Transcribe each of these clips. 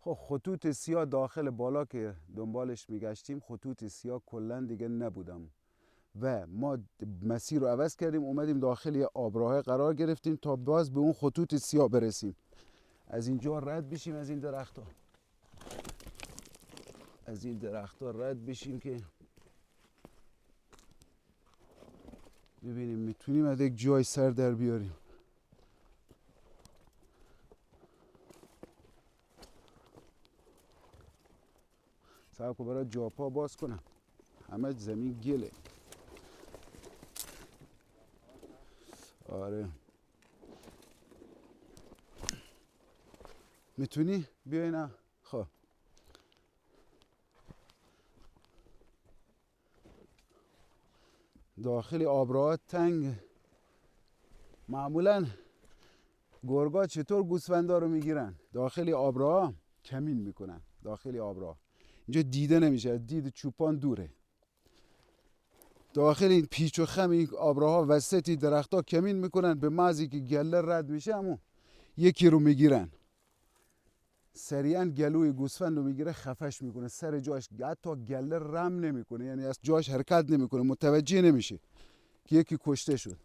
خب خطوط سیاه داخل بالا که دنبالش میگشتیم، خطوط سیاه کلا دیگه نبودم و ما مسیر رو عوض کردیم، اومدیم داخل یه آبراه قرار گرفتیم تا باز به اون خطوط سیاه برسیم. از اینجا رد بشیم، از این درخت‌ها، از این درخت‌ها رد بشیم که ببینیم میتونیم از یک جای سر در بیاریم. صبر کن برای جاپا باز کنم، همه زمین گله. آره میتونی بیای نه؟ خب داخل آبراهات تنگ. معمولا گرگا چطور گوسفندا رو میگیرن؟ داخل آبراه کمین میکنن. داخل آبراه اینجا دیده نمیشه، دید چوپان دوره. داخل این پیچ و خم این آبراها وسط درختها کمین میکنن، به محضی که گله رد میشه همون یکی رو میگیرن، سریعا گلوی گوسفند رو میگیره، خفش میکنه سر جاش، حتی گله رم نمیکنه، یعنی از جاش حرکت نمیکنه، متوجه نمیشه که یکی کشته شد.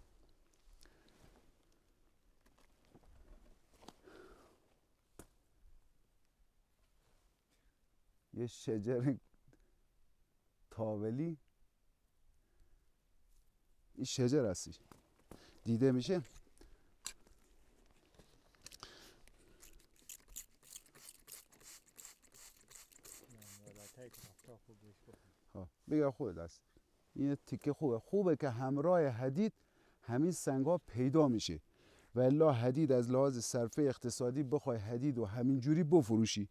یه شجر تاولی، این شجر هستی دیده میشه. بگه خود است. این تیکه خوبه که همراه حدید همین سنگ ها پیدا میشه، و الا حدید از لحاظ صرفه اقتصادی بخوای حدید و همینجوری بفروشی،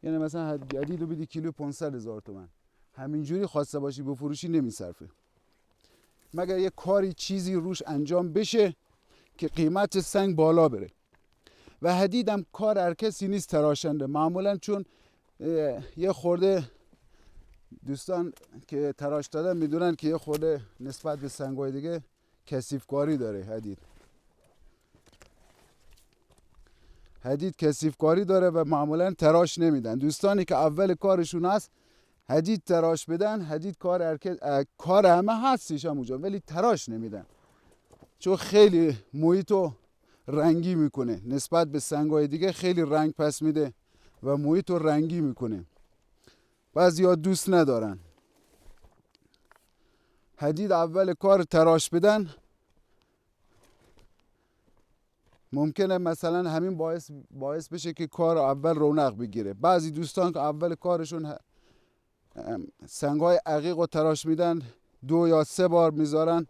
یعنی مثلا حدید رو بدی کیلو 500,000 تومان، همینجوری خواسته باشی بفروشی نمیصرفه، مگر یه کاری چیزی روش انجام بشه که قیمت سنگ بالا بره. و حدید هم کار هر کسی نیست تراشنده، معمولا چون یه خورده دوستان که تراش دادن میدونن که یه خورده نسبت به سنگ‌های دیگه کثیف‌کاری داره. حدید کثیف‌کاری داره و معمولا تراش نمیدن. دوستانی که اول کارشون هست حدید تراش بدن، حدید کار همه هستش همونجا، ولی تراش نمیدن چون خیلی محیطو رنگی میکنه، نسبت به سنگ‌های دیگه خیلی رنگ پس میده و محیطو رنگی میکنه، بعضیا دوست ندارن. حدید اول کار تراش بدن، ممکنه مثلا همین باعث بشه که کار اول رونق بگیره. بعضی دوستان که اول کارشون سنگ‌های عقیق و تراش میدن، 2 یا 3 بار میذارن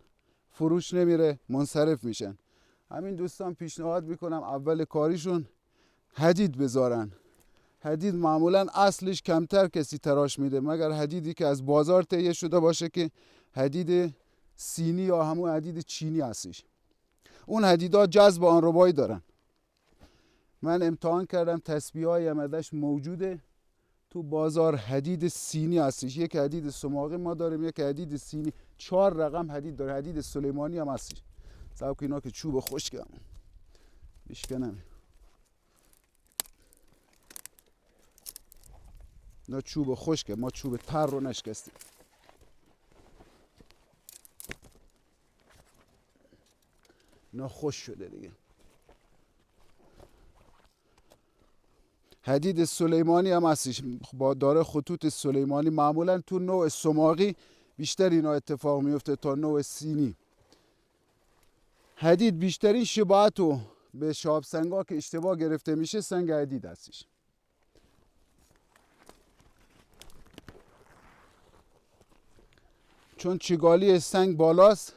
فروش نمیره، منصرف میشن. همین دوستان پیشنهاد میکنم اول کاریشون حدید بذارن. حدید معمولا اصلش کمتر کسی تراش میده، مگر حدیدی که از بازار تهیه شده باشه که حدید صینی یا همون حدید چینی هستش. اون حدیدا جذب آنربایی دارن. من امتحان کردم، تسبیح‌های امدش موجوده تو بازار، حدید صینی هستش. یک حدید سماقی ما داریم، یک حدید صینی، 4 رقم حدید داره. حدید سلیمانی هم هستش. صاحب که اینا که چوب خشکم میشکنم، اینا چوب خشکه، ما چوب تر رو نشکستیم. اینا خوش شده دیگه. حدید سلیمانی هم هستش، با داره خطوط سلیمانی. معمولا تو نوع سماقی بیشتر اینا اتفاق میفته تا نوع صینی. حدید بیشترین شباهت رو به شاب سنگا که اشتباه گرفته میشه سنگ حدید هستش. چون چگالی سنگ بالاست،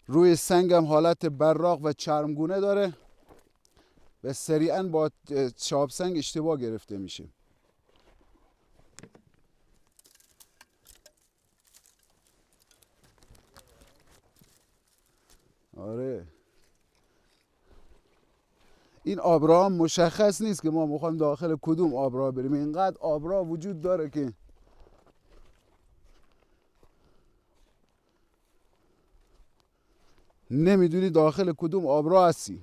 روی سنگ هم حالت براق و چرمگونه داره و سریعا با شاب سنگ اشتباه گرفته میشه. آره این آبراه مشخص نیست که ما میخوایم داخل کدوم آبراه بریم. اینقدر آبراه وجود داره که نمیدونی داخل کدوم آبراه هستی.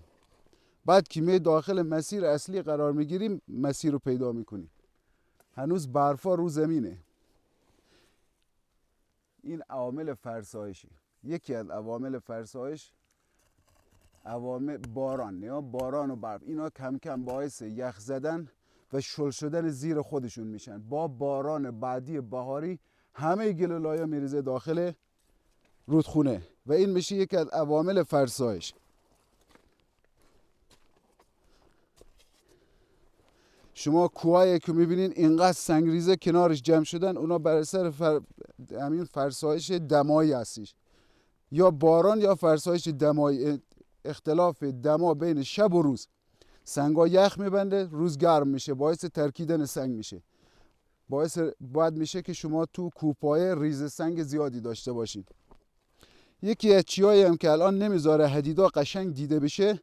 بعد که می داخل مسیر اصلی قرار میگیریم مسیر رو پیدا میکنیم. هنوز برفا رو زمینه. این عوامل فرسایشی. یکی از عوامل فرسایش عوامل باران، یا باران و برف، اینا کم کم باعث یخ زدن و شل شدن زیر خودشون میشن. با باران بعدی بهاری همه گلوله‌ها میریزه داخل رودخونه و این میشه یکی از عوامل فرسایش. شما کوهایی که میبینین اینقدر سنگریزه کنارش جمع شدن، اونا بر اثر همین فرسایش دمایی هستش، یا باران یا فرسایش دمایی، اختلاف دما بین شب و روز. سنگا یخ میبنده، روز گرم میشه، باعث ترکیدن سنگ میشه، باید میشه که شما تو کوپای ریز سنگ زیادی داشته باشید. یکی از چیایی هم که الان نمیذاره حدیدا قشنگ دیده بشه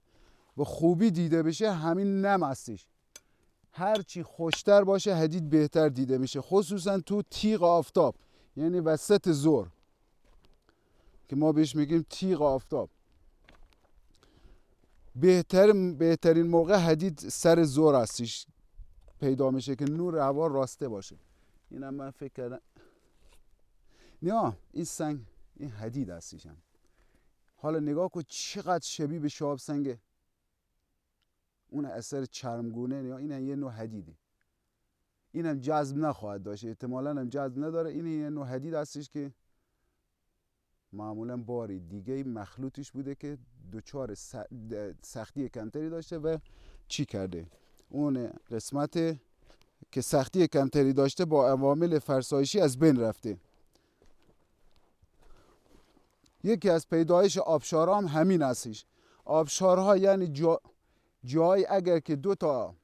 و خوبی دیده بشه همین نم هستش. هرچی خوشتر باشه حدید بهتر دیده میشه، خصوصا تو تیغ آفتاب، یعنی وسط ظهر که ما بهش میگیم تیغ آفتاب. بهترین موقع حدید سر ظهر هستش پیدا میشه که نور هوا راسته باشه. اینم من فکر کردم نه این سنگ این حدید هستش هم. حالا نگاه کن چقدر شبیه به شهاب سنگه، اون اثر چرمگونه، یا این یه نوع حدیده. اینم جذب نخواهد داشت، احتمالاً هم جذب نداره. این یه نوع حدید هستش که معمولاً باری دیگه مخلوطش بوده که دچار سختی کمتری داشته و چی کرده، اون قسمت که سختی کمتری داشته با عوامل فرسایشی از بین رفته. یکی از پیدایش آبشارها هم همین هستش. آبشارها یعنی جای اگر که دو تا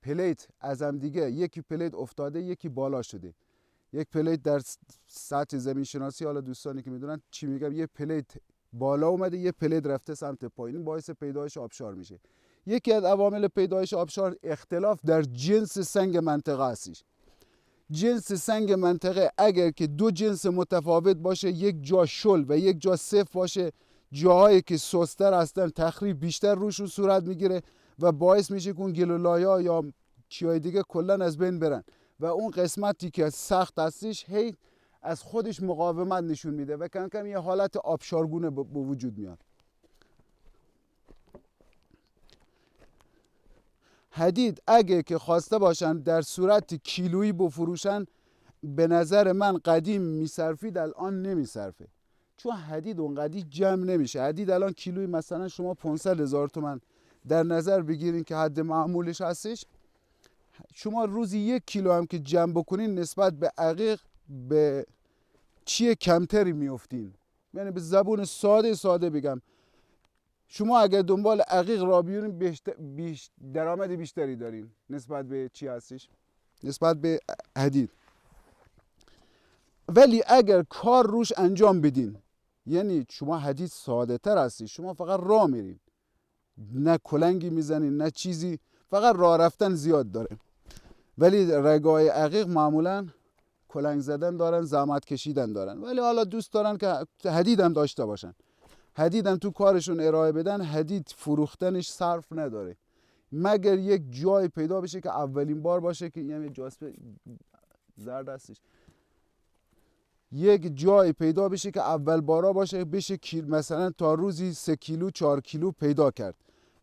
پلیت از هم دیگه، یکی پلیت افتاده یکی بالا شده، یک پلیت در سطح زمین شناسی، حالا دوستانی که میدونن چی میگم، یه پلیت بالا اومده یه پلیت رفته سمت پایین، این باعث پیدایش آبشار میشه. یکی از عوامل پیدایش آبشار اختلاف در جنس سنگ منطقه هستش. جنس سنگ منطقه اگر که دو جنس متفاوت باشه، یک جا شل و یک جا صفر باشه، جاهایی که سستر هستن تخریب بیشتر روشون صورت میگیره و باعث میشه که اون گلوله‌ها یا چیای دیگه کلا از بین برن و اون قسمتی که سخت هستش هی از خودش مقاومت نشون میده و کم کم یه حالت آبشارگونه به وجود میاد. حدید اگه که خواسته باشن در صورت کیلویی بفروشن، به نظر من قدیم میصرفید، الان نمیصرفه، چون حدید اونقدی جمع نمیشه. حدید الان کیلویی مثلا شما 500,000 تومان در نظر بگیرین که حد معمولش هستش، شما روزی 1 کیلو هم که جمع بکنین نسبت به عقیق به چیه کمتری میافتین. یعنی به زبون ساده بگم، شما اگر دنبال عقیق را بیارین درآمد بیشتری دارین نسبت به چی هستش، نسبت به حدید. ولی اگر کار روش انجام بدین، یعنی شما حدید ساده تر هستی، شما فقط راه میرین، نه کلنگی میزنین نه چیزی، فقط راه رفتن زیاد داره. ولی رگای عقیق معمولا کلنگ زدن دارن، زحمت کشیدن دارن، ولی حالا دوست دارن که حدید هم داشته باشن، حدید هم تو کارشون ارائه بدن. حدید فروختنش صرف نداره مگر یک جای پیدا بشه که اولین بار باشه که یعنی جاسپ زرد هستش، یک جای پیدا بشه که اول بارا باشه، بشه مثلا تا روزی 3 کیلو 4 کیلو پیدا کرد،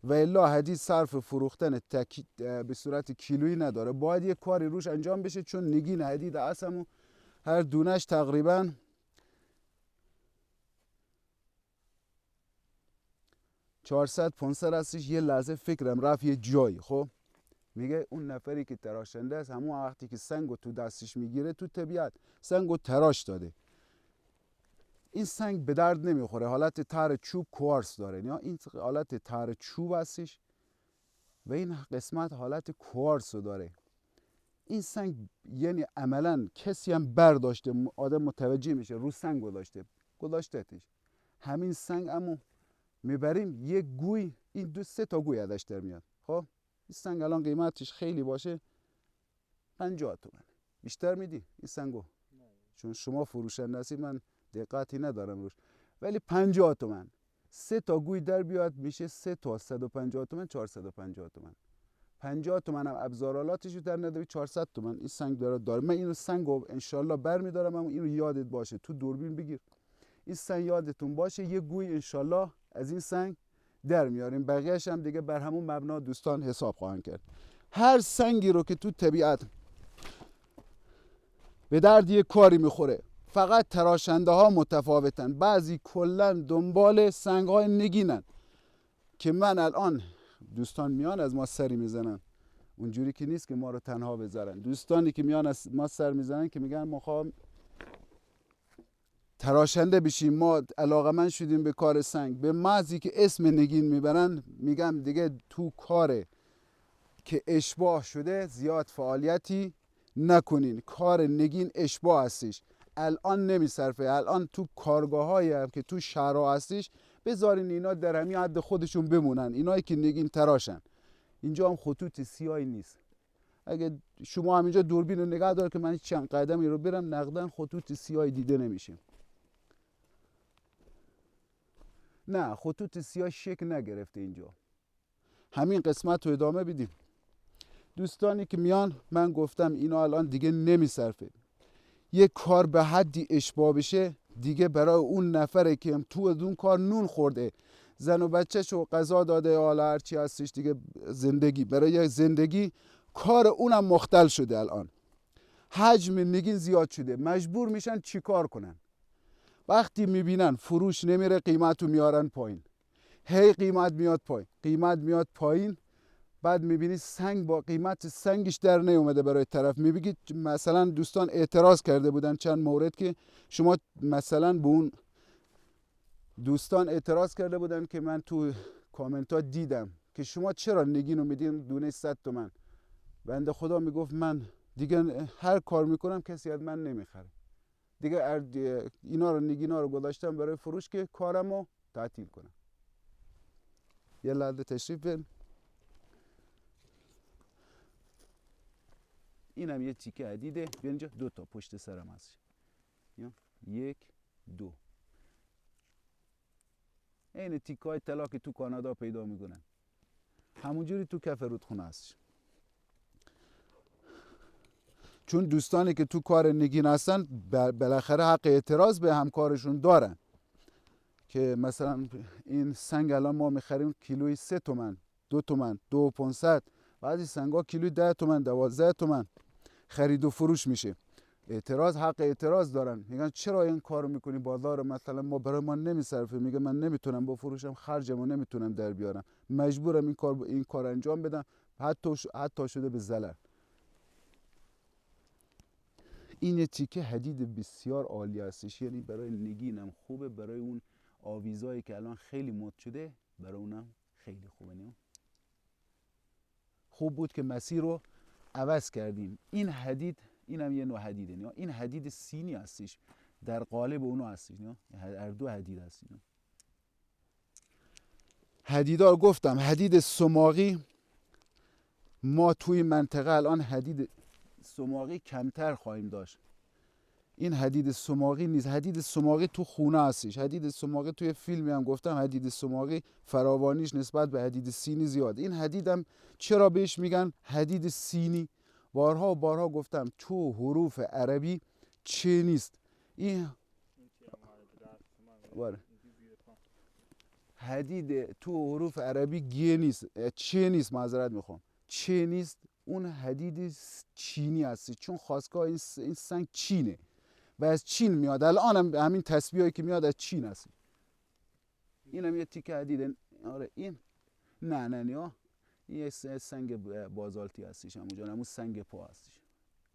و الا حدید صرف فروختن به صورت کیلویی نداره، باید یک کاری روش انجام بشه، چون نگین حدید اصلا هر دونش تقریبا 400-500 هستش. یه لحظه فکرم رفت یه جایی، خب میگه اون نفری که تراشنده است همون وقتی که سنگو تو دستش میگیره تو طبیعت سنگو تراش داده، این سنگ به درد نمیخوره، حالت تر چوب کوارس داره، یا این حالت تر چوب هستش و این قسمت حالت کوارس داره. این سنگ یعنی عملا کسی هم برداشته، آدم متوجه میشه رو سنگ گذاشتهش، همین سنگ اما میبریم یک گوی، این 2-3 تا گوی ازش در میاد. خب این سنگ الان قیمتش خیلی باشه 50 تومن، بیشتر میدی این سنگو؟ چون شما فروشنده هستی من دقتی ندارم روش، ولی 50 تومن 3 تا گوی در بیاد میشه 3 تا 150 تومن 450 تومن. 50 تومن هم ابزارالاتش رو در نداری 400 تومن این سنگ داره. من اینو سنگو انشالله برمیدارم، اما اینو یادت باشه تو دوربین بگیر این سنگ یادتون باشه، یه گوی انشالله از این سنگ در میاریم، بقیهش هم دیگه بر همون مبنا دوستان حساب خواهند کرد. هر سنگی رو که تو طبیعت به درد یه کاری میخوره، فقط تراشنده ها متفاوتن. بعضی کلن دنبال سنگ های نگینن که من الان دوستان میان از ما سری میزنن، اونجوری که نیست که ما رو تنها بذارن. دوستانی که میان از ما سر میزنن که میگن ما خواهم تراشنده بشیم، ما علاقمند شدیم به کار سنگ، به محضی که اسم نگین میبرن میگم دیگه تو کاره که اشباع شده زیاد فعالیتی نکنین. کار نگین اشباع هستش، الان نمیصرفه. الان تو کارگاه هایی هم که تو شهرها هستش بذارین اینا در همین حد خودشون بمونن، اینایی که نگین تراشن. اینجا هم خطوط سیاهی نیست. اگه شما همینجا دوربین رو نگاه دار که من چند قدمی رو برم، نقدن خطوط سیاهی دیده نمیشه. نه، خطوط سیاه شکل نگرفته اینجا. همین قسمت رو ادامه بدیم. دوستانی که میان، من گفتم اینا الان دیگه نمیصرفه. یک کار به حدی اشباع بشه دیگه برای اون نفره که تو اون کار نون خورده، زن و بچه‌شو غذا داده، حالا هرچی هستش دیگه، زندگی برای زندگی کار اونم مختل شده. الان حجم نگین زیاد شده، مجبور میشن چیکار کنن؟ وقتی میبینن فروش نمیره قیمت رو میارن پایین، هی قیمت میاد پایین، قیمت میاد پایین. بعد میبینی سنگ با قیمت سنگش در نیومده برای طرف. میبینید مثلا دوستان اعتراض کرده بودن چند مورد که شما مثلا به اون دوستان اعتراض کرده بودن که من تو کامنت ها دیدم که شما چرا نگین رو میدین دونه 100 تومن. بنده خدا میگفت من دیگه هر کار میکنم کسی از من نمیخره دیگه، اینا رو نگینا رو گذاشتم برای فروش که کارمو تعطیل کنم. یه لحظه تشریف برین. اینم یه تیکه حدیده، بیا اینجا، 2 تا پشت سرم هست. 1 2 این تیکه های طلا که تو کانادا پیدا میکنن، همونجوری تو کف رودخونه هست. چون دوستانی که تو کار نگین هستن بالاخره حق اعتراض به همکارشون دارن که مثلا این سنگ الان ما میخریم کیلوی 3 تومن 2 تومن 2500، بعضی سنگا کیلوی 10 تومن 12 تومن خرید و فروش میشه. حق اعتراض دارن، میگن چرا این کارو میکنی، بازار مثلا ما برای ما نمیصرفه. میگه من نمیتونم بفروشم، خرجمو نمیتونم در بیارم، مجبورم این کار انجام بدم، حتی شده به ضرر. این تیکه حدید بسیار عالی هستش، یعنی برای نگینم خوبه، برای اون آویزایی که الان خیلی مد شده برای اونم خیلی خوبه. نه خوب بود که مسیر رو عوض کردیم. این حدید، اینم یه نوع حدیده، نه این حدید سینی هستش، در قالب اونو هستش، نه هر دو حدید هستش. حدیدا گفتم حدید سماقی ما توی منطقه الان حدید سماقی کمتر خواهیم داشت. این حدید سماقی نیست، حدید سماقی تو خونه هستش. حدید سماقی توی فیلمی هم گفتم حدید سماقی فراوانیش نسبت به حدید سینی زیاد. این حدید هم چرا بهش میگن حدید سینی؟ بارها و بارها گفتم تو حروف عربی چه نیست. این حدید تو حروف عربی گیه نیست، چه نیست، معذرت میخوام، چه نیست، اون حدید چینی هستی، چون خواستگاه این سنگ چینه و از چین میاد. الان هم همین تسبیحایی که میاد از چین هست. این هم یه تیکه حدیده. آره این نه این سنگ بازالتی هستش، همونجا همون سنگ پا هستش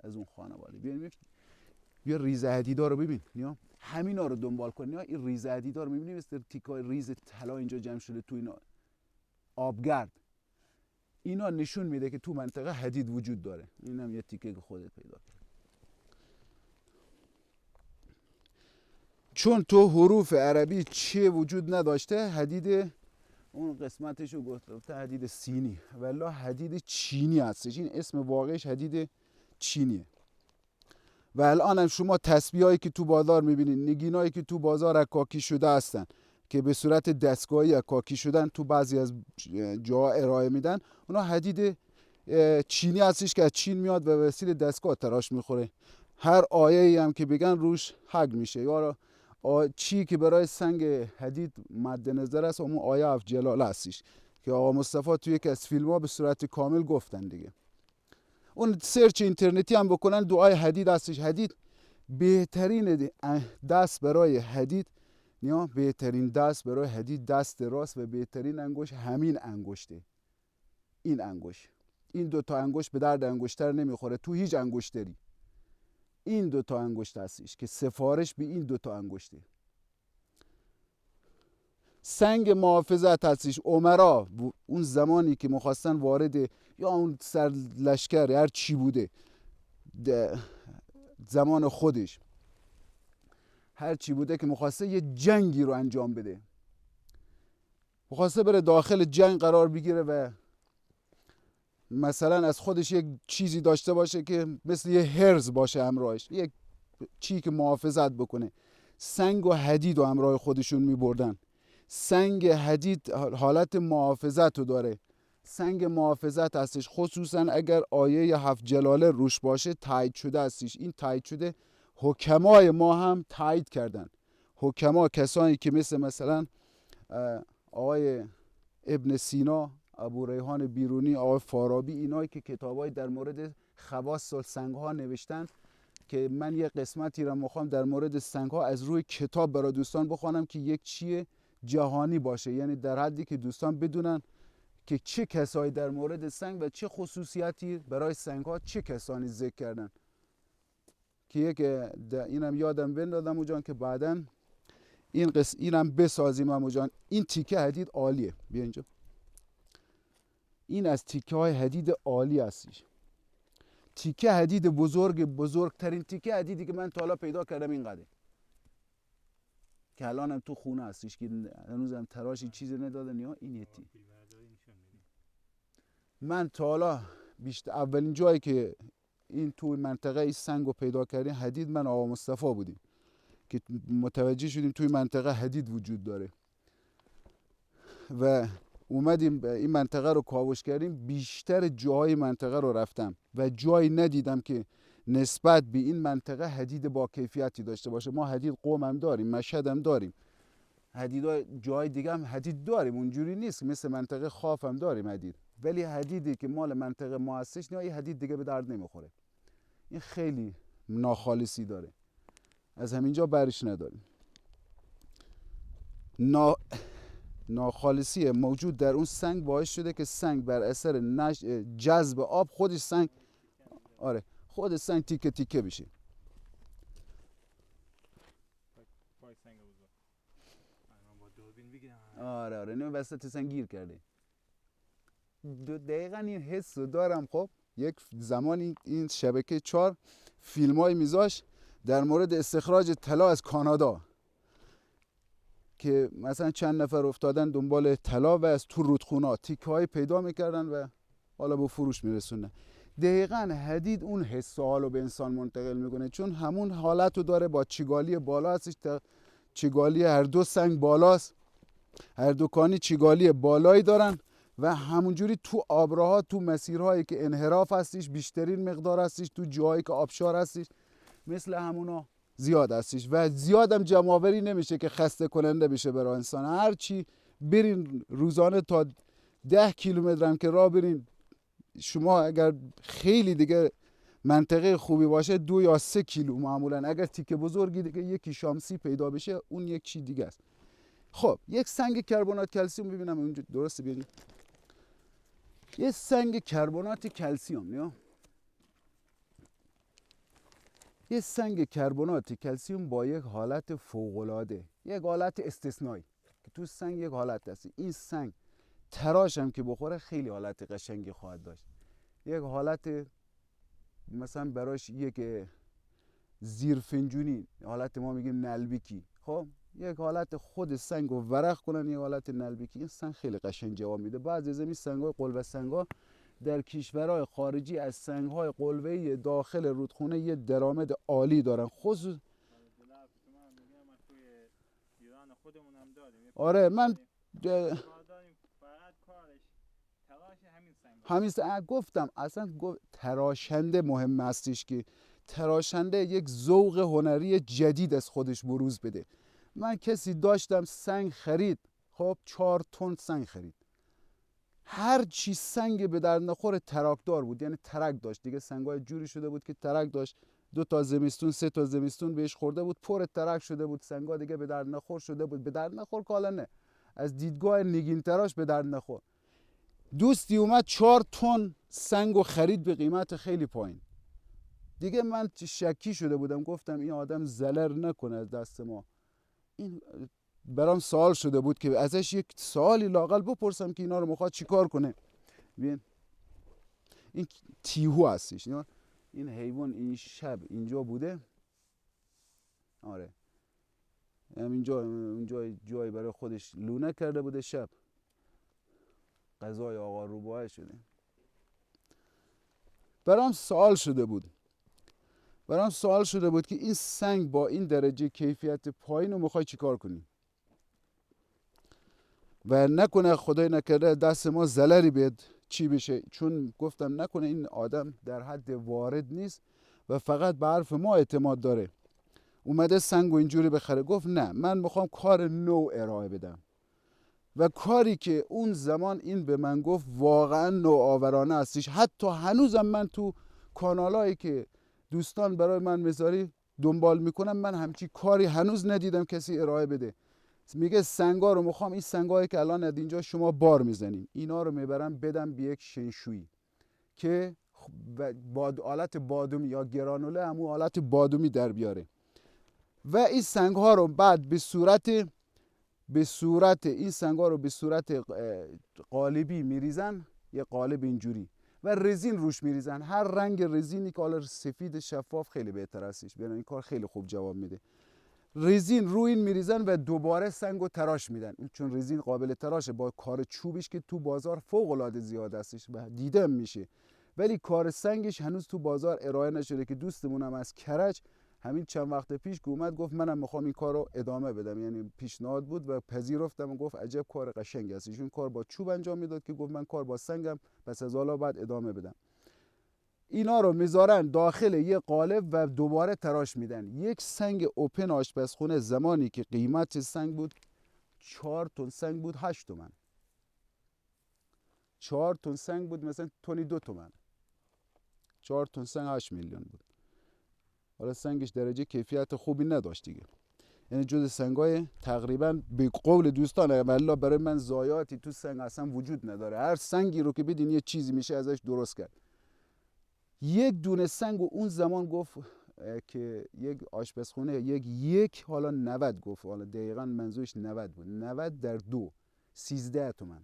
از اون خانواده. بیا ریزه حدیدا رو ببین، نیا همینا رو دنبال کن. نیا این ریزه حدیدا رو میبینی مثل تیکای ریز طلا اینجا جمع شده تو اینا آبگرد. اینا نشون میده که تو منطقه حدید وجود داره. اینم یه تیکه که خودت پیدا کرد. چون تو حروف عربی چه وجود نداشته، حدید اون قسمتش رو گفته حدید سینی، والله حدید چینی هستش. این اسم واقعیش حدید چینیه. و الان هم شما تسبیحایی که تو بازار میبینید، نگینایی که تو بازار رکاکی شده هستن، که به صورت دستگاهی یا کاکی شدن تو بعضی از جاها ارائه میدن، اونا حدید چینی هستش که از چین میاد و به وسیله دستگاه تراش میخوره. هر آیه هم که بگن روش حق میشه. یا چی که برای سنگ حدید مد نظر است، اون آیه اف جلاله هستش که آقا مصطفی توی یکی از فیلم ها به صورت کامل گفتن دیگه. اون سرچ اینترنتی هم بکنن دعای حدید هستش. حدید بهترین دست برای حدید، نه بهترین دست برای حدید دست راست و بهترین انگشت همین انگشته. این انگشت، این دوتا انگشت به درد انگشتر نمیخوره تو هیچ انگشتری. این دوتا انگشت هستش که سفارش به این دوتا انگشته. سنگ محافظت هستش. عمرا اون زمانی که میخواستن وارد یا اون سر لشکر هر چی بوده، زمان خودش هر چی بوده که میخواسته یه جنگی رو انجام بده، میخواسته بره داخل جنگ قرار بگیره و مثلا از خودش یک چیزی داشته باشه که مثل یه هرز باشه همراهش، یک چی که محافظت بکنه. سنگ و حدید و همراه خودشون میبردن. سنگ حدید حالت محافظت رو داره. سنگ محافظت هستش، خصوصا اگر آیه 7 جلاله روش باشه تایید شده هستش. این تایید شده حکمای ما هم تایید کردن. حکما کسانی که مثلا آقای ابن سینا، ابو ریحان بیرونی، آقای فارابی، اینایی که کتابای در مورد خواص سنگ ها نوشتن، که من یه قسمتی رو میخوام در مورد سنگ ها از روی کتاب برای دوستان بخوانم که یک چیه جهانی باشه، یعنی در حدی که دوستان بدونن که چه کسایی در مورد سنگ و چه خصوصیتی برای سنگ ها چه کسانی ذکر کردن. که یک اینم یادم بندادم جان که بعداً اینم بسازیم امو جان. این تیکه حدید عالیه. بیا اینجا. این از تیکه های حدید عالی هستش. تیکه حدید بزرگترین تیکه حدیدی که من تا حالا پیدا کردم اینقدره، که الانم تو خونه هستش که هنوزم تراشی چیزی ندادن. یا این یتی من تا حالا بیشتر اولین جایی که این توی منطقه ای سنگو پیدا کردیم حدید من آقا مصطفی بودیم که متوجه شدیم توی منطقه حدید وجود داره و اومدیم این منطقه رو کاوش کردیم. بیشتر جاهای منطقه رو رفتم و جایی ندیدم که نسبت به این منطقه حدید با کیفیتی داشته باشه. ما حدید قم هم داریم، مشهد هم داریم، حدید جای دیگه هم حدید داریم، اونجوری نیست. مثل منطقه خاف هم داریم حدید، ولی حدیدی که مال منطقه ما هستش نه، این حدید دیگه به درد نمیخوره. این خیلی ناخالصی داره، از همینجا برش نداریم. ناخالصی موجود در اون سنگ باعث شده که سنگ بر اثر جذب آب خودش سنگ، آره خود سنگ تیکه تیکه بشه. آره نه وسط سنگ گیر کرده. دقیقا این حس رو دارم. خب یک زمانی این شبکه 4 فیلمای میذاش در مورد استخراج طلا از کانادا، که مثلا چند نفر افتادن دنبال طلا و از تو رودخونه تیکه‌های پیدا میکردن و حالا به فروش میرسونن. دقیقاً حدید اون حس رو به انسان منتقل میکنه، چون همون حالت رو داره. با چگالی بالا هستش، چگالی هر دو سنگ بالاست، هر دو کانی چگالی بالایی دارن و همونجوری تو آبراها، تو مسیرهایی که انحراف هستش بیشترین مقدار هستش، تو جاهایی که آبشار هستش مثل همونا زیاد هستش و زیادم جمع‌آوری نمیشه که خسته کننده بشه برای انسان. هر چی برین روزانه تا 10 کیلومتر هم که راه برین شما، اگر خیلی دیگه منطقه خوبی باشه 2 یا 3 کیلو معمولا، اگر تیکه بزرگی دیگه یکی شامسی پیدا بشه اون یک چی دیگه است. خب یک سنگ کربنات کلسیم ببینم اونجا درسته. بیاریم یه سنگ کربنات کلسیم، نه یه سنگ کربنات کلسیم با یک حالت فوق‌العاده، یک حالت استثنایی که تو سنگ یک حالت هست. این سنگ تراش هم که بخوره خیلی حالت قشنگی خواهد داشت. یک حالت مثلا براش یک زیرفنجونی، حالت ما میگیم نلبیکی. خب یک حالت خود سنگ رو ورق کنن، یک حالت نلبیکی. این سنگ خیلی قشنگ جواب میده. بعضی از این سنگ‌های قلوه سنگ‌ها در کشورهای خارجی از سنگ‌های قلوه‌ای داخل رودخونه یه درآمد عالی دارن. خصوص ایران خودمون هم داریم یه آره من فقط کارش تلاش همین سنگ گفتم اصلا تراشنده مهم هستش که تراشنده یک ذوق هنری جدید از خودش بروز بده. من کسی داشتم سنگ خرید، خب 4 تن سنگ خرید، هر چی سنگ به در نخور تراکدار بود، یعنی ترک داشت دیگه، سنگای جوری شده بود که ترک داشت، 2 تا زمستون 3 تا زمستون بهش خورده بود، پر ترک شده بود، سنگا دیگه به در نخور شده بود. به در نخور کالا نه، از دیدگاه نگین تراش به در نخور. دوستی اومد 4 تن سنگو خرید به قیمت خیلی پایین. دیگه من شکی شده بودم، گفتم این آدم زلر نکنه از دست ما. این برام سوال شده بود که ازش یک سوالی لاقل بپرسم که اینا رو میخواد چیکار کنه. ببین این تیهو هستش، این حیوان این شب اینجا بوده، آره اینجا جای برای خودش لونه کرده بوده، شب غذای آقا روباه شده. برام سوال شده بود که این سنگ با این درجه کیفیت پایین رو میخوای چیکار کنی و نکنه خدای نکرده دست ما زلری بیاد چی بشه. چون گفتم نکنه این آدم در حد وارد نیست و فقط به حرف ما اعتماد داره، اومده سنگ و اینجوری بخره. گفت نه، من میخوام کار نو ارائه بدم و کاری که اون زمان این به من گفت واقعا نوآورانه هستش. حتی هنوزم من تو کانالایی که دوستان برای من میذاری دنبال میکنم، من همچی کاری هنوز ندیدم کسی ارائه بده. میگه سنگا رو میخوام، این سنگایی که الان از اینجا شما بار میزنین اینا رو میبرم بدم به یک شنشویی که آلت بادومی یا گرانوله همون آلت بادومی در بیاره و این سنگ ها رو بعد به صورت این سنگ ها رو به صورت قالبی میریزن، یه قالب اینجوری، و رزین روش میریزن. هر رنگ رزینی که حالا سفید شفاف خیلی بهتر هستش، این کار خیلی خوب جواب میده. رزین روی این میریزن و دوباره سنگو تراش میدن، چون رزین قابل تراشه با کار چوبش که تو بازار فوق العاده زیاد هستش و دیده میشه، ولی کار سنگش هنوز تو بازار ارائه نشده. که دوستمونم از کرج همین چند وقت پیش که اومد گفت منم میخوام این کار رو ادامه بدم، یعنی پیشنهاد بود و پذیرفتم و گفت عجب کار قشنگی هست. ایشون کار با چوب انجام میداد که گفت من کار با سنگم پس از حالا بعد ادامه بدم. اینا رو میذارن داخل یه قالب و دوباره تراش میدن. یک سنگ اوپن آشپزخونه زمانی که قیمت سنگ بود 4 تن سنگ بود 8 تومن، 4 تن سنگ بود مثلا تونی 2 تومن، 4 تن سنگ 8 میلیون بود. حالا سنگش درجه کیفیت خوبی نداشت دیگه، یعنی جز سنگای تقریبا به قول دوستان والله برای من ضایعاتی تو سنگ اصلا وجود نداره. هر سنگی رو که بدین یه چیزی میشه ازش درست کرد. یک دونه سنگ و اون زمان گفت که یک آشپزخونه یک حالا 90 گفت، حالا دقیقا منظورش 90 بود، 90 در 2 13 تومن.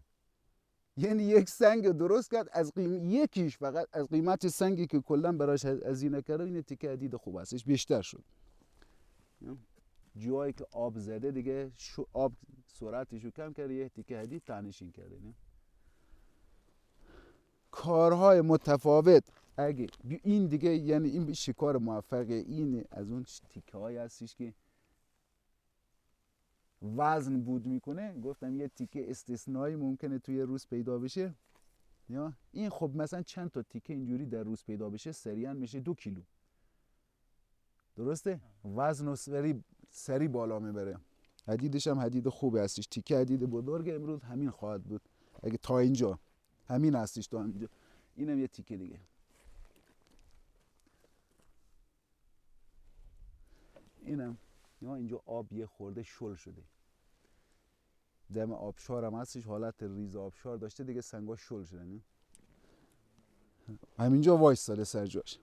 یعنی یک سنگ درست کرد از یکیش فقط از قیمت سنگی که کلا براش هزینه کرده. این تیکه حدید خوب هستش، بیشتر شد. جایی که آب زده دیگه آب سرعتشو کم کرده، یه تیکه حدید تنشین کرده. نه کارهای متفاوت اگه این دیگه، یعنی این شکار موفقه. این از اون تیکه های هستش که وزن بود میکنه. گفتم یه تیکه استثنایی ممکنه توی روز پیدا بشه، یا این خب مثلا چند تا تیکه اینجوری در روز پیدا بشه سریعا میشه 2 کیلو، درسته؟ وزن و سری بالا میبره. حدیدش هم حدید خوبه هستش، تیکه حدید بزرگ امروز همین خواهد بود اگه تا اینجا همین هستش تا اینجا. اینم یه تیکه دیگه. اینم اینجا آب یه خورده شل شده، دم آبشار هم هستش، حالت ریز آبشار داشته دیگه، سنگا شل شده. همینجا وایستاده سر جاش.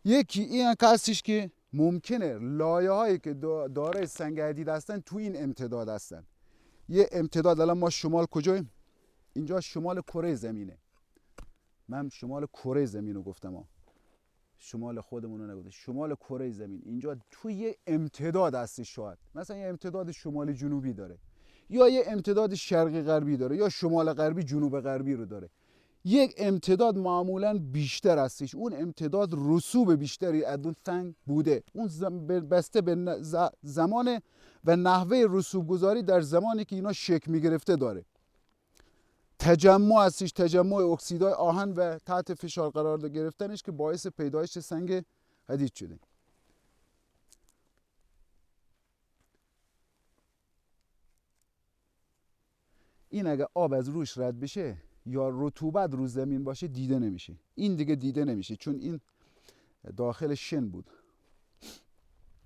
یکی این هستش که ممکنه لایه هایی که دارای سنگ حدید هستن تو این امتداد هستن. یه امتداد، الان ما شمال کجاییم؟ اینجا شمال کره زمینه. من شمال کره زمین رو گفتم شمال خودمون رو نگفتم، شمال کره زمین. اینجا توی یه امتداد هستش، شاید مثلا یه امتداد شمال جنوبی داره، یا یه امتداد شرقی غربی داره، یا شمال غربی جنوب غربی رو داره. یک امتداد معمولا بیشتر هستش، اون امتداد رسوب بیشتری از اون سنگ بوده، اون بسته به زمان و نحوه رسوب گذاری در زمانی که اینا شکل میگرفته داره. تجمع هستش، تجمع اکسیدهای آهن و تحت فشار قرار گرفتنش که باعث پیدایش سنگ حدید شده. این اگه آب از روش رد بشه یا رطوبت رو زمین باشه دیده نمیشه. این دیگه دیده نمیشه چون این داخل شن بود.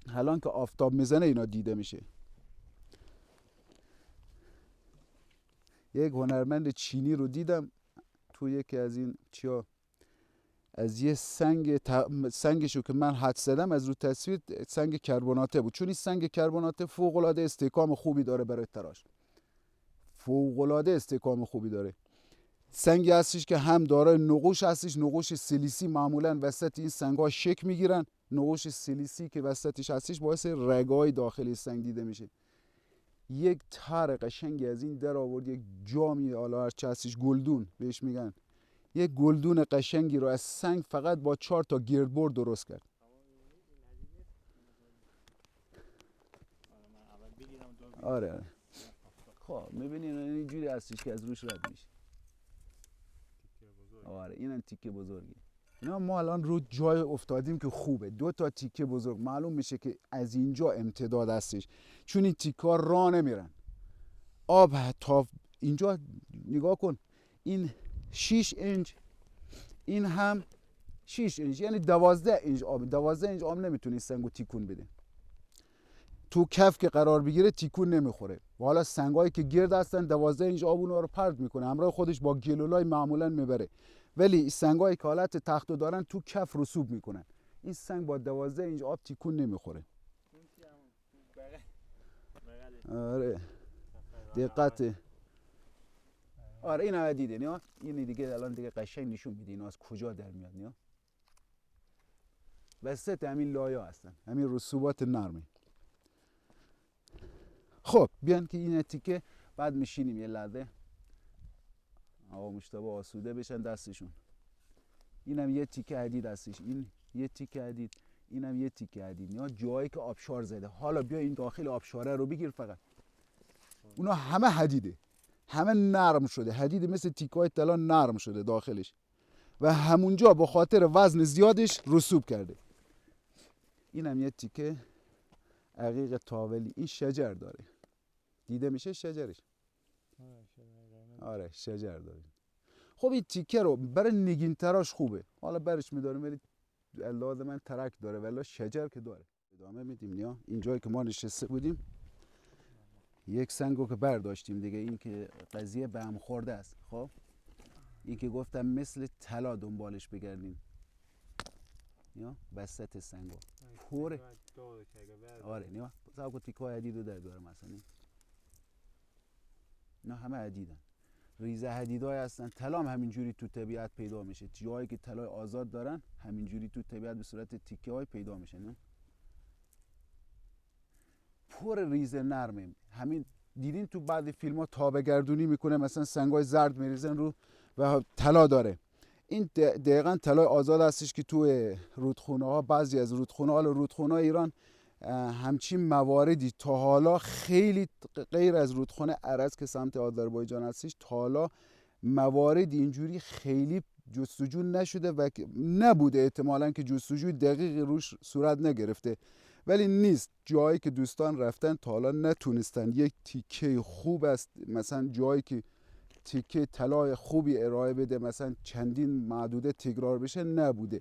الان که آفتاب میزنه اینا دیده میشه. یک هنرمند چینی رو دیدم تو یکی از این چیا، از یه سنگشو که من حد زدم از رو تصویر سنگ کربناته بود، چون این سنگ کربناته فوق العاده استحکام خوبی داره برای تراش، فوق العاده استحکام خوبی داره. سنگی هستش که هم دارای نقوش هستش، نقوش سیلیسی معمولا وسط این سنگ ها شکل میگیرن. نقوش سیلیسی که وسطش هستش باعث رگای داخلی سنگ دیده میشه. یک تار قشنگی از این در آورد، یک جامی حالا هرچه هستش گلدون بهش میگن، یک گلدون قشنگی رو از سنگ فقط با 4 تا گردبرد درست کرد. آره خب میبینین اینجوری هستش که از روش رد میشه. آره اینم تیکه بزرگی. اینا ما الان رو جای افتادیم که خوبه، 2 تا تیکه بزرگ معلوم میشه که از اینجا امتداد هستش، چون این تیکه ها راه نمیرن. آب تا اینجا نگاه کن، این 6 اینچ، این هم 6 اینچ، یعنی 12 اینچ آب. 12 اینچ آب نمیتونی سنگو تیکون بده. تو کف که قرار بگیره تیکون نمیخوره. و حالا سنگایی که گرد هستن 12 اینچ آب اونها رو پرت میکنه، همراه خودش با گلولای معمولا میبره. ولی سنگایی که حالت تختو دارن تو کف رسوب میکنن. این سنگ با 12 اینچ آب تیکون نمیخوره. آره دقت. آره این هم دیده نه، این دیگه الان دیگه قشنگ نشون میده اینا از کجا در میاد. نه وسط همین لایا هستن، همین رسوبات نرمه. خب بیان که این تیکه بعد میشینیم یه لحظه آقا مجتبی آسوده بشن دستشون. اینم یه تیکه حدید هستش، این یه تیکه حدید، اینم یه تیکه حدید. یا جایی که آبشار زده. حالا بیا این داخل آبشاره رو بگیر فقط. اونا همه حدیده، همه نرم شده، حدید مثل تیکای طلا نرم شده داخلش و همونجا به خاطر وزن زیادش رسوب کرده. اینم یه تیکه عقیق تاولی. این شجر داره، دیده میشه شجرش. آره شجر داره. خب این تیکه رو برای نگین تراش خوبه، حالا برش میداریم ولی لازم من ترک داره ولی شجر که داره. ادامه میدیم. نیا اینجایی که ما نشسته بودیم یک سنگو که برداشتیم دیگه، این که قضیه به هم خورده است. خب این که گفتم مثل طلا دنبالش بگردیم. یا وسط سنگو پوره. آره نیا ساکو تیکای حدیدو در داره مثلا. نه همه حدیدن، ریزه حدیدای هستن. طلا هم همینجوری تو طبیعت پیدا میشه. جایی که طلای آزاد دارن همینجوری تو طبیعت به صورت تیکه های پیدا میشه. نه پر ریزه نرمه. همین دیدین تو بعضی فیلم ها تابه گردونی میکنه، مثلا سنگای زرد میریزن رو و طلا داره. این دقیقاً طلای آزاد هستش که تو رودخونه ها، بعضی از رودخونه ها، رودخونه ایران همچین مواردی تا حالا خیلی غیر از رودخونه ارز که سمت آذربایجان هستش تا حالا موارد اینجوری خیلی جستجو نشده و نبوده، احتمالاً که جستجوی دقیقی روش صورت نگرفته. ولی نیست جایی که دوستان رفتن تا حالا نتونستن یک تیکه خوب است، مثلا جایی که تیکه طلای خوبی ارائه بده، مثلا چندین معدوده تکرار بشه، نبوده.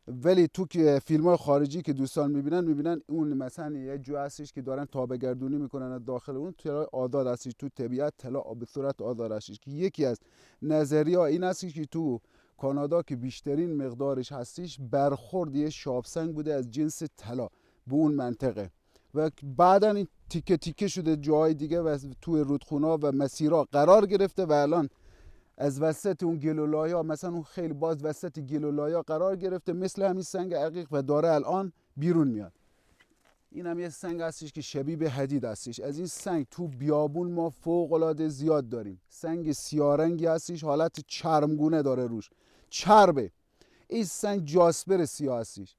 ولی تو که فیلم های خارجی که دوستان میبینن اون مثلا یه جو هستش که دارن تابه گردونی میکنن داخل اون طلای آزاد هستش تو طبیعت، طلا به صورت آزاد هستش که یکی از نظریه این هستش که تو کانادا که بیشترین مقدارش هستش برخورد یه شابسنگ بوده از جنس طلا به اون منطقه و بعدا این تیکه تیکه شده جای دیگه و تو رودخونا و مسیرها قرار گرفته و الان از وسط اون گلولایا مثلا اون خیلی باز وسط گلولایا قرار گرفته مثل همین سنگ عقیق و داره الان بیرون میاد. این هم یه سنگ هستش که شبیه به حدید هستش. از این سنگ تو بیابون ما فوق العاده زیاد داریم. سنگ سیارنگی هستش، حالت چرمگونه داره روش، چربه. این سنگ جاسپر سیاه هستش،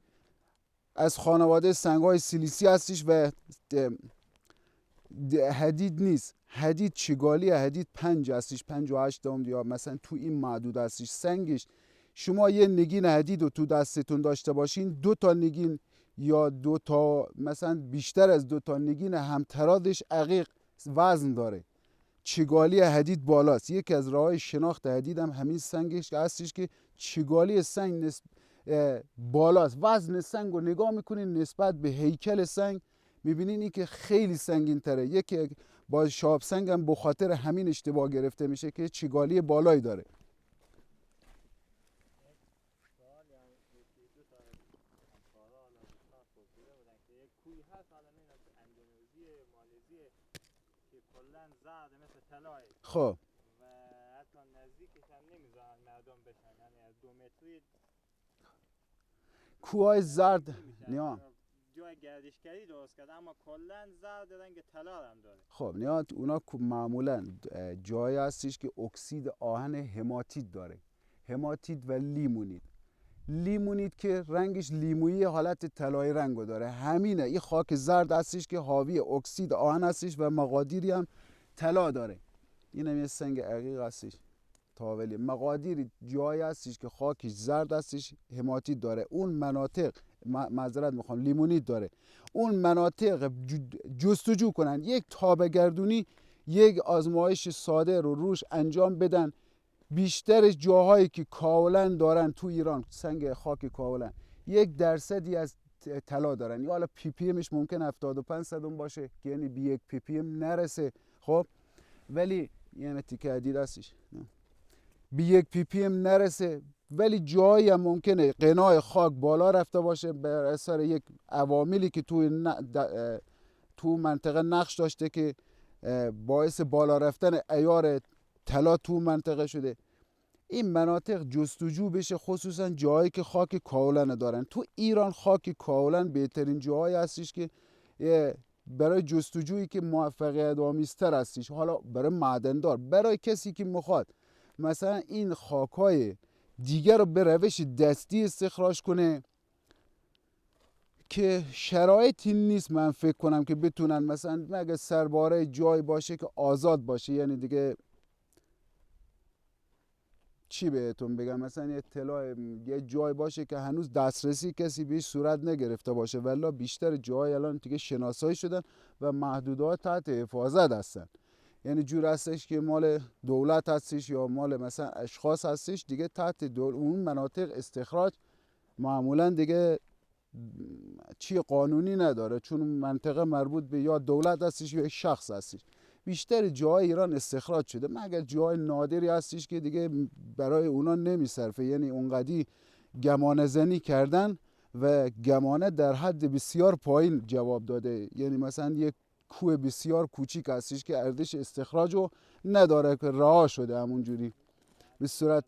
از خانواده سنگ‌های سیلیسی هستش و حدید نیست. حدید چگالی حدید 5 هستش، 5 و 8 یا مثلا تو این معدود هستش. سنگش شما یه نگین حدید رو تو دستتون داشته باشین، 2 تا نگین یا 2 تا مثلا بیشتر از 2 تا نگین همترادش عقیق وزن داره. چگالی حدید بالاست. یکی از راه‌های شناخت حدید هم همین سنگش هستش که چگالی سنگ بالاست. وزن سنگ رو نگاه میکنین نسبت به هیکل سنگ میبینین این که خیلی سنگین تره. یکی با شاب سنگ هم به خاطر همین اشتباه گرفته میشه که چگالی بالایی داره. سوال یعنی یکی دو تا همکارا حالا دوستان پرسیده بودن که یک کوی هست حالا نمیدونم تو اندونزی مالزی که کلا زرد مثل طلای خب و حتی نزدیکش هم نمیذارن مردم بشن، یعنی از 2 متری کوههای زرد نمیشن. جای گردشگری درست کرده اما کلا زرد رنگ طلا هم داره. خب نیاد اونا معمولا جایی هستش که اکسید آهن هماتیت داره. هماتیت و لیمونید. لیمونید که رنگش لیمویی حالت طلایی رنگو داره. همینه این خاک زرد هستش که حاوی اکسید آهن هستش و مقادیری هم طلا داره. این هم یه سنگ عقیق هستش تاولی. مقادیری جایی هستش که خاکش زرد هستش هماتیت داره. اون مناطق معذرت میخوام لیمونید داره. اون مناطق جستجو کنن، یک تابه گردونی، یک آزمایش ساده رو روش انجام بدن. بیشتر جاهایی که کاولن دارن تو ایران، سنگ خاک کاولن 1% از طلا دارن. یا حالا پی پی امش ممکن 75 صدم باشه که یعنی به 1 پی پی ام نرسه. خب ولی یعنی تیکه حدید هستش به 1 پی پی ام نرسه، ولی جایی هم ممکنه قنای خاک بالا رفته باشه بر اثر یک عواملی که تو منطقه نقش داشته که باعث بالا رفتن عیار طلا تو منطقه شده. این مناطق جستجو بشه، خصوصا جایی که خاک کاولن دارن. تو ایران خاک کاولن بهترین جایی هستش که برای جستجویی که موفقیت آمیزتر هستش. حالا برای معدندار، برای کسی که میخواد مثلا این خاکای دیگر رو به روش دستی استخراج کنه که شرایطی نیست من فکر کنم که بتونن، مثلا مگه سرباره جای باشه که آزاد باشه، یعنی دیگه چی بهتون بگم، مثلا یه طلا یه جای باشه که هنوز دسترسی کسی بهش صورت نگرفته باشه، ولی بیشتر جای الان دیگه شناسایی شدن و محدودات تحت حفاظت هستن. یعنی جور هستش که مال دولت هستش یا مال مثلا اشخاص هستش دیگه تحت اون مناطق استخراج معمولا دیگه چی قانونی نداره، چون منطقه مربوط به یا دولت هستش یا شخص هستش. بیشتر جای ایران استخراج شده، مگر جای نادری هستش که دیگه برای اونا نمیصرفه. یعنی اونقدی گمانه زنی کردن و گمانه در حد بسیار پایین جواب داده. یعنی مثلا یک کوه بسیار کوچیک هستش که ارزش استخراج رو نداره که رها شده همونجوری به صورت.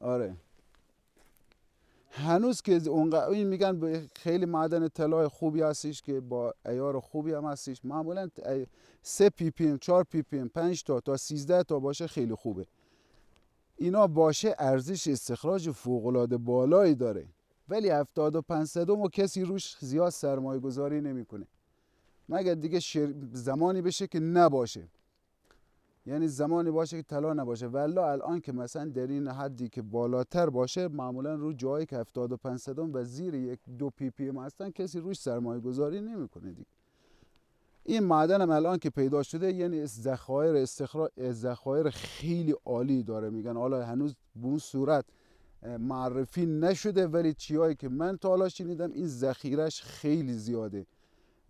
آره هنوز که این میگن خیلی معدن طلای خوبی هستش که با عیار خوبی هم هستش. معمولا 3 پی پی ام 4 پی پی ام 5 تا 13 تا باشه خیلی خوبه. اینا باشه ارزش استخراج فوق العاده بالایی داره، ولی 75 صدم و کسی روش زیاد سرمایه گذاری نمیکنه مگر دیگه زمانی بشه که نباشه، یعنی زمانی باشه که طلا نباشه. ولی الان که مثلا در این حدی که بالاتر باشه، معمولا رو جایی که 75 صدم و زیر 1-2 پی پی ام هستن کسی روش سرمایه گذاری نمیکنه دیگه. این معدن هم الان که پیدا شده یعنی ذخایر خیلی عالی داره. میگن حالا هنوز به اون صورت معرفی نشده، ولی چیایی که من تا حالا شنیدم این ذخیرش خیلی زیاده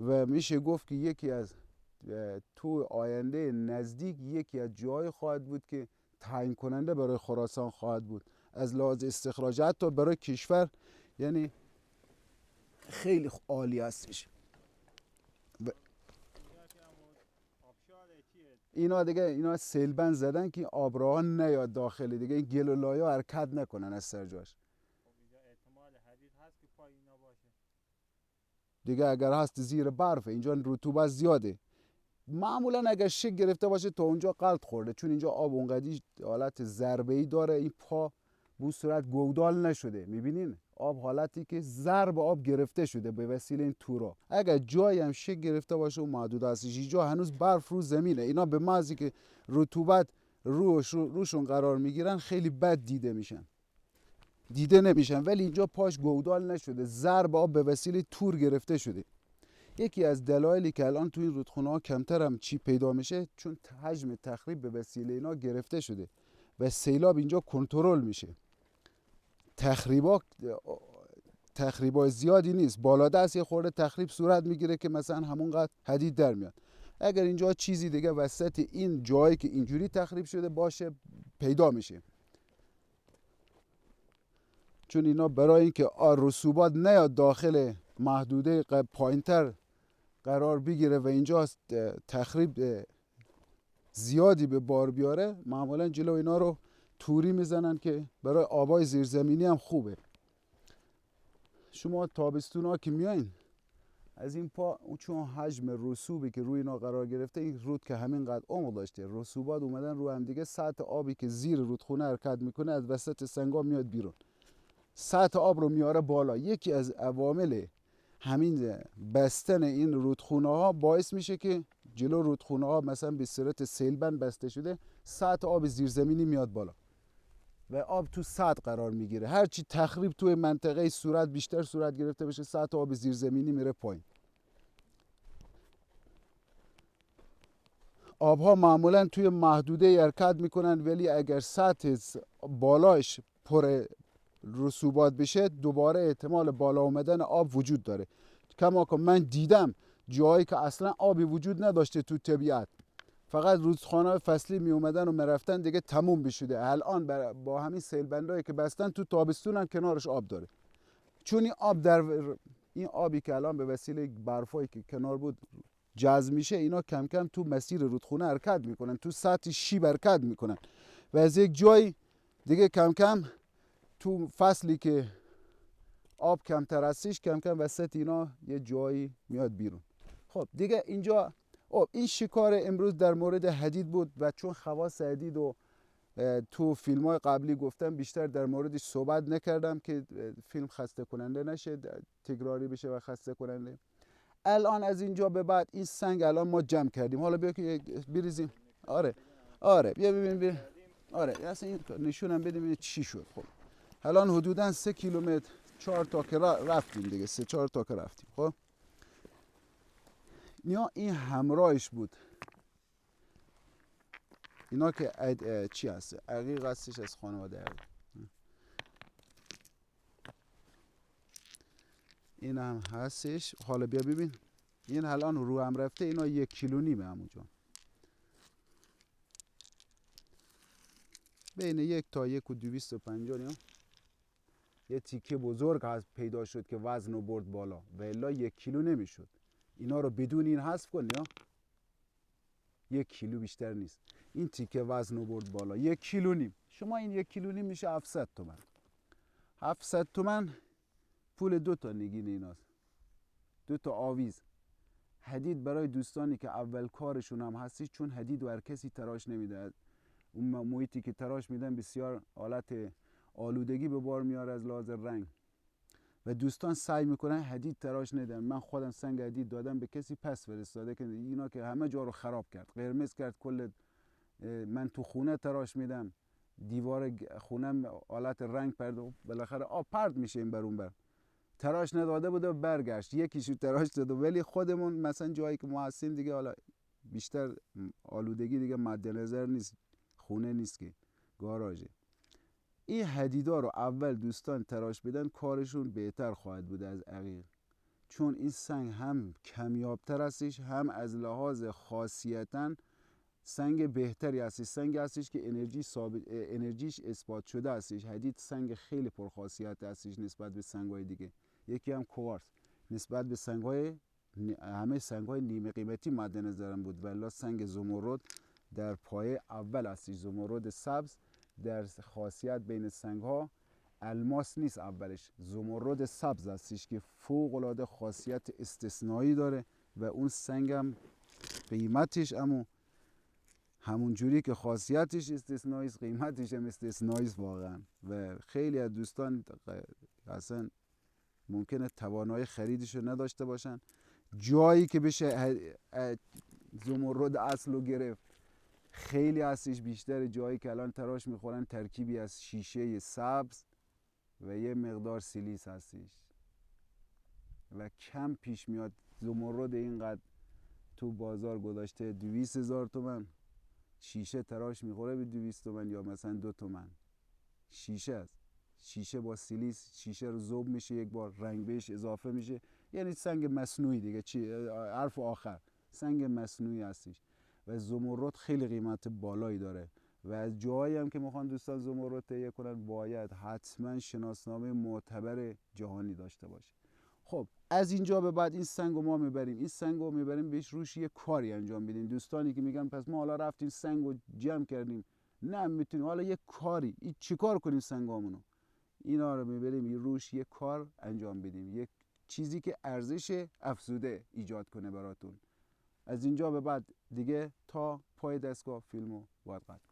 و میشه گفت که یکی از تو آینده نزدیک یکی از جای خواهد بود که تعیین کننده برای خراسان خواهد بود از لحاظ استخراج، حتی برای کشور. یعنی خیلی عالی هستش. اینا دیگه اینا سیلبند زدن که آبراها نیاد داخل دیگه، این گل و لایه حرکت نکنن از سر جاش. احتمال حدید هست که پای اینا باشه دیگه اگر هست زیر برفه، اینجا رطوبت زیاده. معمولا اگر شک گرفته باشه تا اونجا غلط خورده، چون اینجا آب اونقدی حالت ضربه‌ای داره، این پا به صورت گودال نشده. میبینین آب حالتی که ضرب آب گرفته شده به وسیله این تورا. اگر جایی هم شکل گرفته باشه اون محدود هستش. اینجا هنوز برف رو زمینه. اینا به محضی که رطوبت روشون قرار میگیرن خیلی بد دیده نمیشن، ولی اینجا پاش گودال نشده، ضرب آب به وسیله تور گرفته شده. یکی از دلایلی که الان تو این رودخونه ها کمتر هم چی پیدا میشه چون حجم تخریب به وسیله اینا گرفته شده و سیلاب اینجا کنترل میشه. تخریبای زیادی نیست، بالا دست یه خورده تخریب صورت میگیره که مثلا همونقدر حدید در میاد. اگر اینجا چیزی دیگه وسط این جایی که اینجوری تخریب شده باشه پیدا میشه، چون اینا برای اینکه رسوبات نیاد داخل محدوده پایینتر قرار بگیره و اینجا تخریب زیادی به بار بیاره، معمولا جلو اینا رو توری میزنن که برای آبای زیرزمینی هم خوبه. شما تابستون ها که میایین از این پا چون حجم رسوبی که روی اینا قرار گرفته، این رود که همینقدر عمق داشته، رسوبات اومدن رو هم دیگه، سطح آبی که زیر رودخونه حرکت میکنه از وسط سنگا میاد بیرون، سطح آب رو میاره بالا. یکی از عوامل همین بستن این رودخونه ها باعث میشه که جلو رودخونه ها مثلا به صورت سیلبند بسته شده، سطح آب زیرزمینی میاد بالا و آب تو سطح قرار میگیره. هرچی تخریب توی منطقه بیشتر صورت گرفته بشه، سطح آب زیرزمینی میره پایین. آبها معمولا توی محدوده حرکت میکنن، ولی اگر سطح بالاش پر رسوبات بشه دوباره احتمال بالا اومدن آب وجود داره. کما که من دیدم جایی که اصلا آبی وجود نداشته تو طبیعت، فقط رودخانه‌های فصلی می اومدن و مرفتن دیگه تموم بشده. الان با همین سیلبندایی که بستن تو تابستون هم کنارش آب داره، چون این آبی که الان به وسیله برفایی که کنار بود جذب میشه، اینا کم کم تو مسیر رودخونه حرکت میکنن، تو سطح شیب حرکت میکنن و از یک جای دیگه کم کم تو فصلی که آب کمتر هستش کم کم وسط اینا یه جایی میاد بیرون. خب دیگه اینجا این شکار امروز در مورد حدید بود و چون خواص حدید و تو فیلم های قبلی گفتم بیشتر در موردش صحبت نکردم که فیلم خسته کننده نشه، تکراری بشه و خسته کننده. الان از اینجا به بعد این سنگ الان ما جمع کردیم، حالا بیا که بریزیم. آره بیا ببین آره اصلا این نشونم بدیم چی شد. خب الان حدوداً 3 کیلومتر 4 تا که رفتیم دیگه، 3-4 تا که رفتیم. خب این همراهش بود، اینا که چی هست؟ عقیق هستش از خانواده عقیق. این هم هستش. حالا بیا ببین این الان رو هم رفته، اینا 1.5 کیلو همونجا، بین 1 تا 1.250 یه تیکه بزرگ هست پیدا شد که وزن رو برد بالا و الا 1 کیلو نمیشد. اینا رو بدون این حذف کنی 1 کیلو بیشتر نیست. این تیکه وزن رو برد بالا 1.5 کیلو. شما این 1.5 کیلو میشه 700 تومن. 700 تومن پول 2 تا نگین ایناست، 2 تا آویز حدید. برای دوستانی که اول کارشون هم هستی، چون حدید و هر کسی تراش نمیده، اون محیطی که تراش میدن بسیار حالت آلودگی به بار میاره از لحاظ رنگ و دوستان سعی میکنن حدید تراش ندن. من خودم سنگ حدید دادم به کسی پس فرستاده که اینا که همه جا رو خراب کرد، قرمز کرد کل. من تو خونه تراش میدم، دیوار خونم حالت رنگ پرد، بالاخره آب پرد میشه این بر اون بر. تراش نداده بود و برگشت، یکیشو تراش داد، ولی خودمون مثلا جایی که ما هستیم دیگه حالا بیشتر آلودگی دیگه مد نظر نیست، خونه نیست که گاراژه. این حدیدا رو اول دوستان تراش بدن کارشون بهتر خواهد بود از عقیق، چون این سنگ هم کمیابتر هستش، هم از لحاظ خاصیتاً سنگ بهتری هستش. سنگ هستش که انرژیش اثبات شده هستش. حدید سنگ خیلی پرخاصیت هستش نسبت به سنگ‌های دیگه. یکی هم کوارتز نسبت به همه سنگ‌های نیمه قیمتی مد نظرم بود، ولی سنگ زمرد در پایه اول هستش. زمرد سبز در خاصیت بین سنگ‌ها الماس نیست اولش، زمرد سبز هستش که فوق‌العاده خاصیت استثنایی داره و اون سنگ هم قیمتش همون جوری که خاصیتش استثنایی است، قیمتش هم استثنایی است واقعا. و خیلی از دوستان اصلا ممکنه توانایی خریدشو نداشته باشن. جایی که بشه زمرد اصل رو گرفت خیلی هستش، بیشتر جایی که الان تراش میخورن ترکیبی از شیشه سبز و یه مقدار سیلیس هستش و کم پیش میاد زمرد اینقدر تو بازار گذاشته 200,000 تومن، شیشه تراش میخوره به 200 تومن یا مثلا 2 تومن. شیشه است، شیشه با سیلیس، شیشه رو ذوب میشه یک بار، رنگ بهش اضافه میشه، یعنی سنگ مصنوعی دیگه. چی حرف آخر، سنگ مصنوعی هستش و زمرد خیلی قیمت بالایی داره و از جایی هم که میخوان دوستان زمرد تهیه کنن باید حتما شناسنامه معتبر جهانی داشته باشه. خب از اینجا به بعد این سنگ رو ما میبریم، این سنگ رو میبریم بهش روش یه کاری انجام بدیم. دوستانی که میگن پس ما حالا رفتیم سنگ رو جمع کردیم، نه میتونیم حالا یه کاری، این چیکار کنیم سنگامونو؟ اینا رو میبریم روش یه کار انجام بدیم، یک چیزی که ارزش افزوده ایجاد کنه براتون. از اینجا به بعد دیگه تا پای دستگاه فیلمو باید قطع